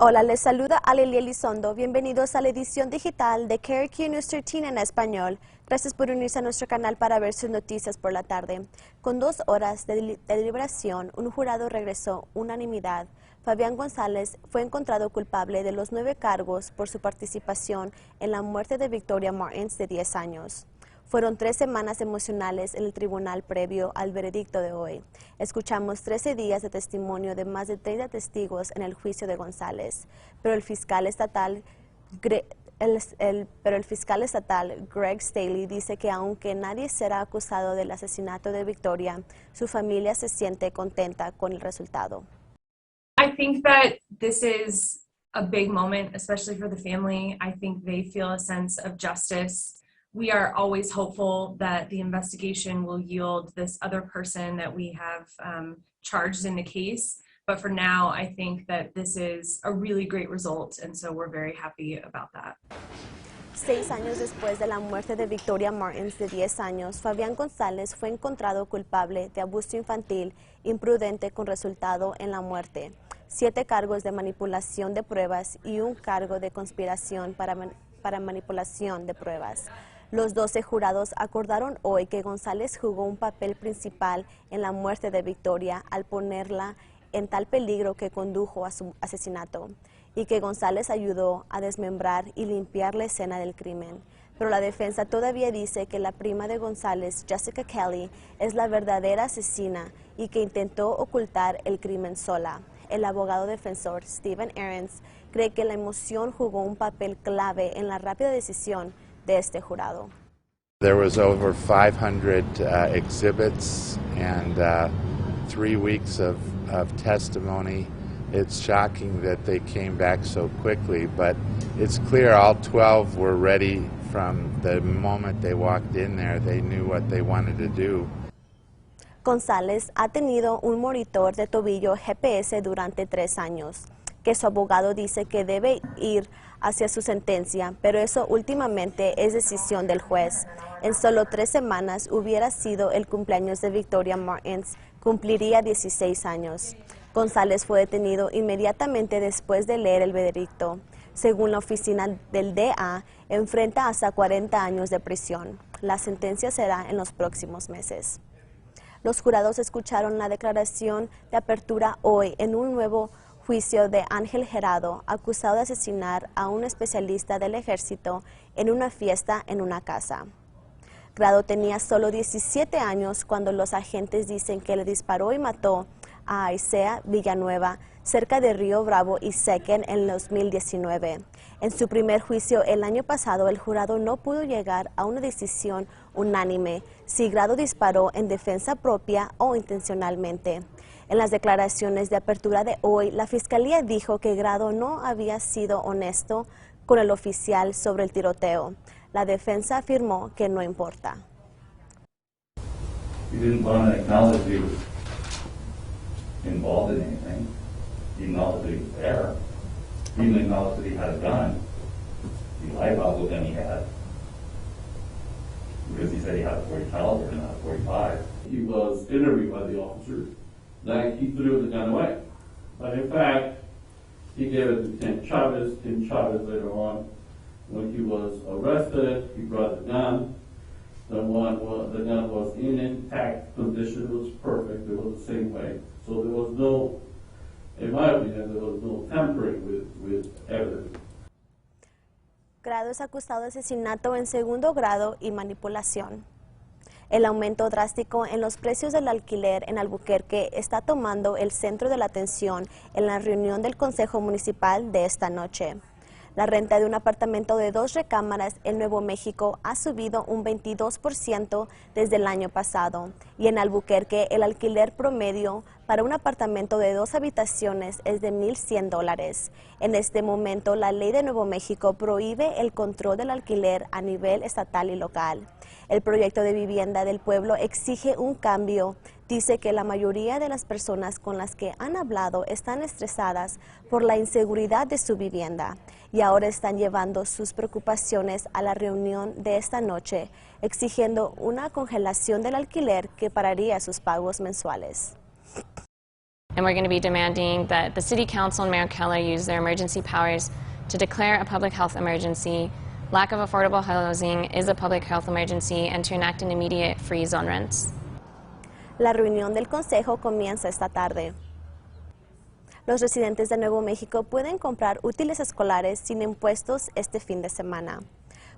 Hola, les saluda Alelia Elizondo. Bienvenidos a la edición digital de KRQ News 13 en español. Gracias por unirse a nuestro canal para ver sus noticias por la tarde. Con 2 horas de deliberación, un jurado regresó unanimidad. Fabián González fue encontrado culpable de los 9 cargos por su participación en la muerte de Victoria Martins de 10 años. Fueron 3 semanas emocionales en el tribunal previo al veredicto de hoy. Escuchamos 13 días de testimonio de más de 30 testigos en el juicio de González, pero el fiscal estatal Greg Staley dice que aunque nadie será acusado del asesinato de Victoria, su familia se siente contenta con el resultado. I think that this is a big moment, especially for the family. I think they feel a sense of justice. We are always hopeful that the investigation will yield this other person that we have charged in the case. But for now, I think that this is a really great result, and so we're very happy about that. 6 años después de la muerte de Victoria Martins de 10 años, Fabián González fue encontrado culpable de abuso infantil imprudente con resultado en la muerte, 7 cargos de manipulación de pruebas y un cargo de conspiración para manipulación de pruebas. Los 12 jurados acordaron hoy que González jugó un papel principal en la muerte de Victoria al ponerla en tal peligro que condujo a su asesinato, y que González ayudó a desmembrar y limpiar la escena del crimen. Pero la defensa todavía dice que la prima de González, Jessica Kelly, es la verdadera asesina y que intentó ocultar el crimen sola. El abogado defensor Stephen Ahrens cree que la emoción jugó un papel clave en la rápida decisión de este jurado. There was over 500 exhibits and 3 weeks of testimony. It's shocking that they came back so quickly, but it's clear all 12 were ready from the moment they walked in there. They knew what they wanted to do. González ha tenido un monitor de tobillo GPS durante 3 años, que su abogado dice que debe ir hacia su sentencia, pero eso últimamente es decisión del juez. En solo 3 semanas hubiera sido el cumpleaños de Victoria Martins, cumpliría 16 años. González fue detenido inmediatamente después de leer el veredicto. Según la oficina del DA, enfrenta hasta 40 años de prisión. La sentencia será en los próximos meses. Los jurados escucharon la declaración de apertura hoy en un nuevo juicio de Ángel Gerado, acusado de asesinar a un especialista del ejército en una fiesta en una casa. Grado tenía solo 17 años cuando los agentes dicen que le disparó y mató a Aisea Villanueva cerca de Río Bravo y Sequen en 2019. En su primer juicio el año pasado, el jurado no pudo llegar a una decisión unánime si Grado disparó en defensa propia o intencionalmente. En las declaraciones de apertura de hoy, la Fiscalía dijo que Grado no había sido honesto con el oficial sobre el tiroteo. La defensa afirmó que no importa. He didn't want to acknowledge he was involved in anything. He acknowledged that he was there. He even acknowledged that he had a gun. He lied about what gun he had, because he said he had a .40 caliber and not a .45. He was interviewed by the officers that he threw the gun away. But in fact, he gave it to Tim Chavez. Tim Chavez later on, when he was arrested, he brought the gun. The gun was in intact condition. It was perfect. It was the same way. So there was no, in my opinion, there was no tampering with evidence. Grado es acusado de asesinato en segundo grado y manipulación. El aumento drástico en los precios del alquiler en Albuquerque está tomando el centro de la atención en la reunión del Consejo Municipal de esta noche. La renta de un apartamento de 2 recámaras en Nuevo México ha subido un 22% desde el año pasado, y en Albuquerque el alquiler promedio para un apartamento de 2 habitaciones es de $1,100. En este momento, la ley de Nuevo México prohíbe el control del alquiler a nivel estatal y local. El proyecto de vivienda del pueblo exige un cambio. Dice que la mayoría de las personas con las que han hablado están estresadas por la inseguridad de su vivienda y ahora están llevando sus preocupaciones a la reunión de esta noche, exigiendo una congelación del alquiler que pararía sus pagos mensuales. And we're going to be demanding that the City Council and Mayor Keller use their emergency powers to declare a public health emergency. Lack of affordable housing is a public health emergency, and to enact an immediate freeze on rents. La reunión del Consejo comienza esta tarde. Los residentes de Nuevo México pueden comprar útiles escolares sin impuestos este fin de semana.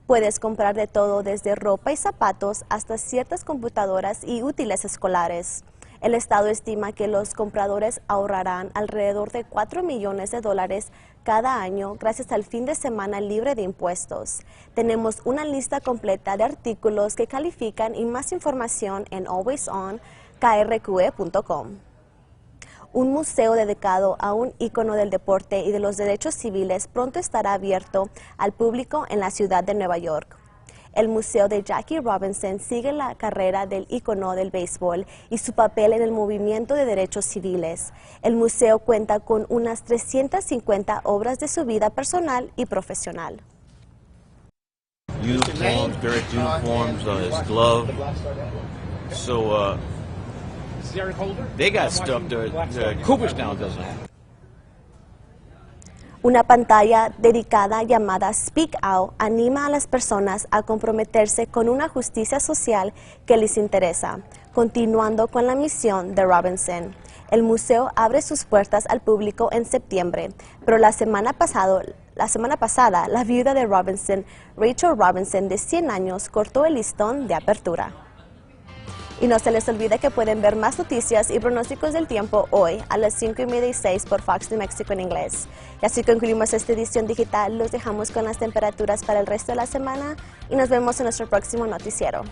Puedes comprar de todo desde ropa y zapatos hasta ciertas computadoras y útiles escolares. El Estado estima que los compradores ahorrarán alrededor de $4 millones cada año gracias al fin de semana libre de impuestos. Tenemos una lista completa de artículos que califican y más información en alwaysonkrqe.com. Un museo dedicado a un ícono del deporte y de los derechos civiles pronto estará abierto al público en la ciudad de Nueva York. El Museo de Jackie Robinson sigue la carrera del ícono del béisbol y su papel en el movimiento de derechos civiles. El museo cuenta con unas 350 obras de su vida personal y profesional. Uniforms, direct uniforms, his glove. So they got stuff that Cooperstown doesn't have. Una pantalla dedicada llamada Speak Out anima a las personas a comprometerse con una justicia social que les interesa, continuando con la misión de Robinson. El museo abre sus puertas al público en septiembre, pero la semana pasada, la viuda de Robinson, Rachel Robinson, de 100 años, cortó el listón de apertura. Y no se les olvide que pueden ver más noticias y pronósticos del tiempo hoy a las 5:30 y 6 por Fox New Mexico en inglés. Y así concluimos esta edición digital. Los dejamos con las temperaturas para el resto de la semana y nos vemos en nuestro próximo noticiero.